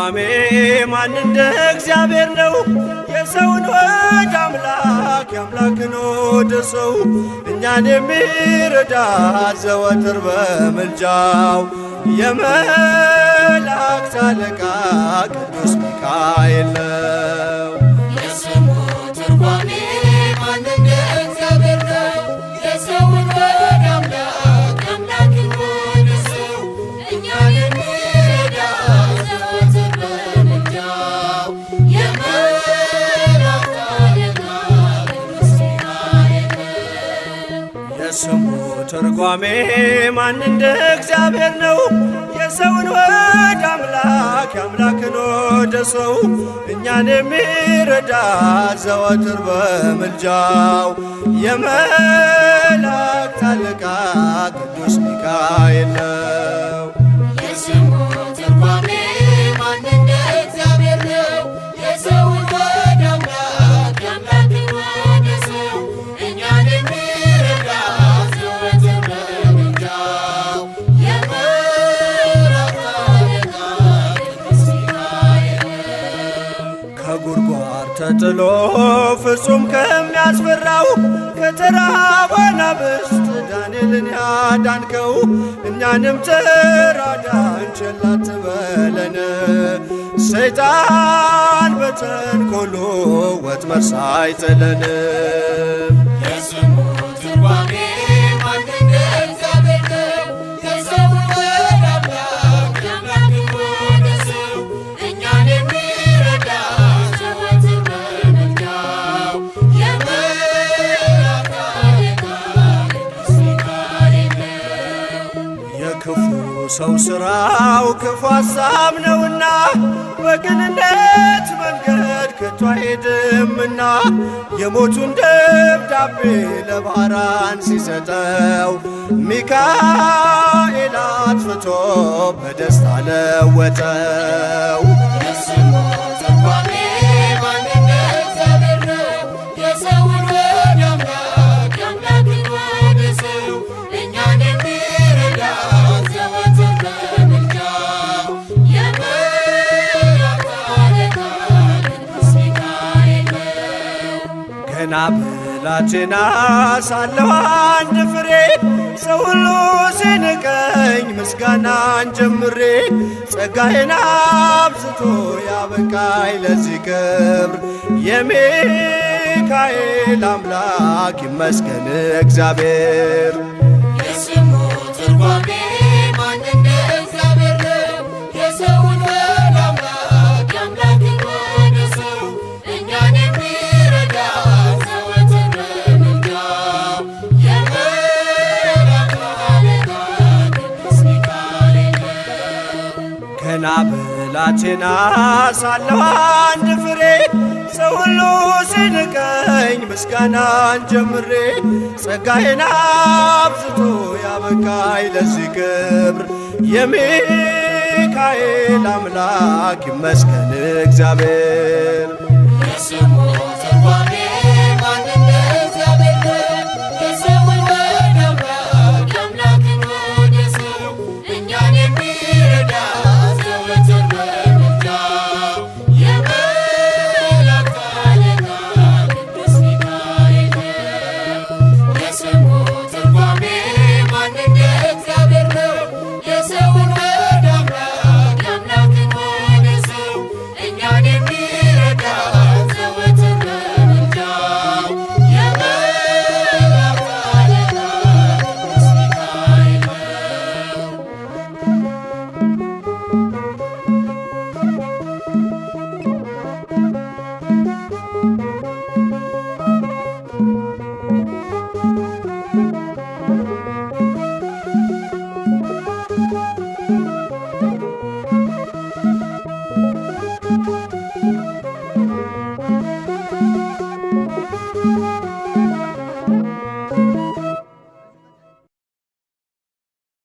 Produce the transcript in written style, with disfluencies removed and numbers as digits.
ትርጓሜ ማን እንደ እግዚአብሔር ነው? የሰውን ወደ አምላክ የአምላክን ወደ ሰው እኛን የሚረዳ ዘወትር በምልጃው የመላእክት አለቃ ቅዱስ ሚካኤል ነው። የስሙ ትርጓሜ ማን እንደ እግዚአብሔር ነው? የሰውን ወደ አምላክ የአምላክን ወደ ሰው እኛን የሚረዳ ዘወትር በምልጃው የመላእክት አለቃ ቅዱስ ሚካኤል ነው። የስሙ ትርጓሜ ማን እንደ እግዚአብሔር ነው? የሰውን ወደ አምላክ የአምላክን ወደ ሰው እኛን የሚረዳ ዘወትር በምልጃው የመላእክት አለቃ ቅዱስ ሚካኤል ነው። የስሙ ትርጓሜ ማን እንደ እግዚአብሔር ነው? የሰውን ወደ አምላክ የአምላክን ወደ ሰው እኛን የሚረዳ ዘወትር በምልጃው የመላእክት አለቃ ቅዱስ ሚካኤል ነው። ከጉድጓድ ተጥሎ ፍጹም ከሚያስፈራው ከተራበ አናብስት ዳንኤልን ያዳንከው እኛንም ተራዳን ቸል አትበለን። ሰይጣን በተንኰሉ ወጥመድ ሳይጥለን የስሙ ትርጓሜ ማን እንደ እግዚአብሔር ነው? የሰውን ወደ አምላክ የአምላክን ወደ ሰው እኛን የሚረዳ ዘወትር በምልጃው የመላእክት አለቃ ቅዱስ ሚካኤል ነው። የክፉ ሰው ሥራው ክፉ ሐሳብ ነውና በቅንነት መንገድ ከቶ አይሄድምና የሞቱን ደብዳቤ ለባህራን ሲሰጠው ሚካኤል አጥፍቶ በደስታ ለወጠው። የስሙ ትርጓሜ ማን እንደ እግዚአብሔር ነው? የሰውን ወደ አምላክ የአምላክን ወደ ሰው እኛን የሚረዳ ዘወትር በምልጃው የመላእክት አለቃ ቅዱስ ሚካኤል ነው። ገና ብላቴና ሳለሁ አንድ ፍሬ ሰው ሁሉ ሲንቀኝ ምስጋናን ጀምሬ ጸጋዬን አብዝቶ ያበቃኝ ለዚህ ክብር የሚካኤል አምላክ ይመስገን እግዚአብሔር። የስሙ ትርጓሜ ማን እንደ እግዚአብሔር ነው? የሰውን ወደ አምላክ የአምላክን ወደ ሰው እኛን የሚረዳ ዘወትር በምልጃው የመላእክት አለቃ ቅዱስ ሚካኤል ነው። ገና ብላቴና ሳለሁ አንድ ፍሬ ሰው ሁሉ ሲንቀኝ ምስጋናን ጀምሬ ጸጋዬን አብዝቶ ያበቃኝ ለዚህ ክብር የሚካኤል አምላክ ይመስገን እግዚአብሔር። የስሙ ትርጓሜ